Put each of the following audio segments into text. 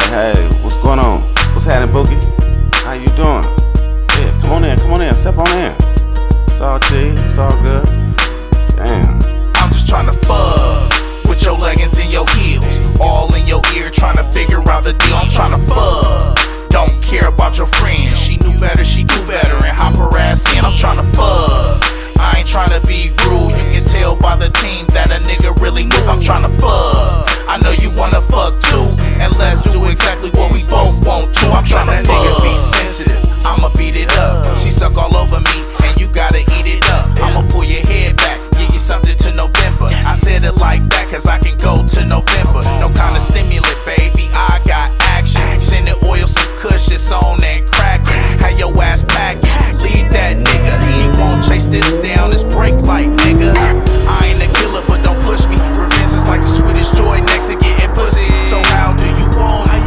Hey, what's going on? What's happening, Boogie? How you doing? Yeah, come on in, step on in. It's all cheese, it's all good. Damn. I'm just tryna fuck with your leggings and your heels, all in your ear, tryna figure out the deal. I'm tryna fuck. Don't care about your friends. She knew better, she do better, and hop her ass in. I'm tryna fuck. I ain't tryna be rude. You can tell by the team that a nigga really move. I'm tryna fuck. I know you wanna fuck too, and let's do exactly what we both want to. I'm tryna fuck. Nigga be sensitive, I'ma beat it up. She suck all over me, and you gotta eat it up. I'ma pull your head back, give you something to November. I said it like that cause I can go to November. No kind of stimulant, baby, I got action. Send it oil, some kush, it's on and cracking. Have your ass packing, leave that nigga. He won't chase this down, it's break like nigga. I ain't a killer, but don't push me. Revenge is like the sweetest joy next to getting pussy. So how do you want it?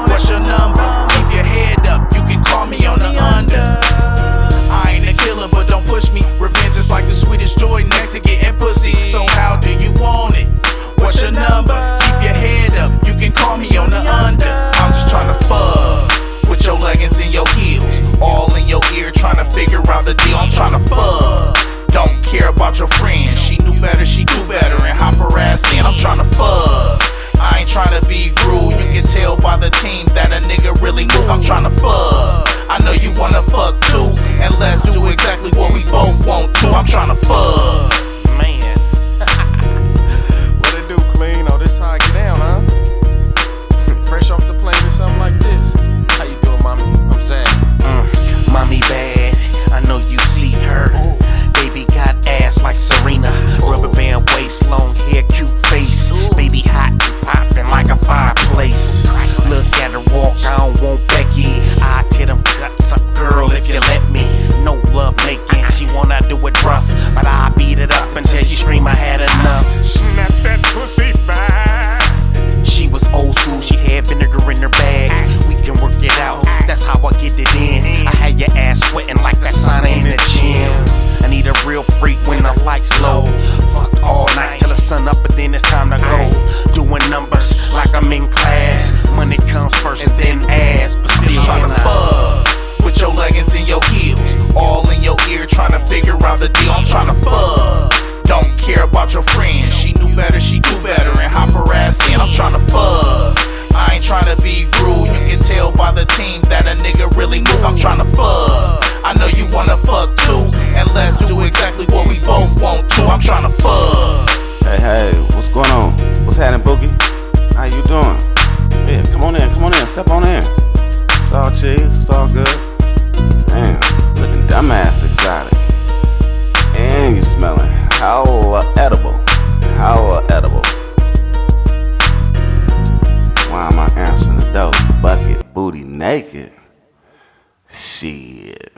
What's your number? Keep your head up, you can call me on the under. I ain't a killer, but don't push me. Revenge is like the sweetest joy next to getting pussy. So how do you want it? What's your number? Keep your head up, you can call me on the under. I'm just tryna fuck with your leggings and your heels, all in your ear, tryna figure out the deal. I'm tryna fuck. Don't care about your friends. She knew better, she do better, and hop her ass in. I'm tryna fuck. I ain't tryna be rude. You can tell by the team that a nigga really move. I'm tryna fuck. I know you wanna fuck too, and let's do exactly what we both want to. I'm tryna fuck. Man. What it do, clean? Oh, this how I get down, huh? Fresh off the plane or something like this. How you doing, mommy? I'm sad. Mommy bad, I know you see her. Baby got ass like Serena, rubber band waist, long hair, cute face. Baby hot and poppin' like a fireplace. Look at her walk, I don't want Becky. I tear them guts up, girl, if you let me. No love making, she wanna do it rough, but I beat it up until she scream I had enough. Snap that pussy back. She was old school, she had vinegar in her bag. We can work it out, that's how I get it in. I had your ass sweating like that sauna in the gym. I need a real freak when the lights low. Fuck all night till the sun up, and then it's time to go. Doing numbers like I'm in class. Money comes first and then ass, but still Tryna fuck with your leggings and your heels, all in your ear, tryna figure out the deal. I'm tryna fuck. Don't care about your friends. She knew better, she do better, and hop her ass in. I'm tryna fuck. I ain't tryna be rude. You can tell by the team that a nigga really move. I'm tryna fuck. I know you wanna fuck too, and let's do exactly what we both want to. I'm tryna fuck. Hey, what's going on? What's happening, Boogie? How you doing? Yeah, come on in, step on in. It's all cheese, it's all good. Damn, looking dumbass exotic. And you smelling hella edible. Hella edible. Why am I answering the door? Bucket booty naked. Shit.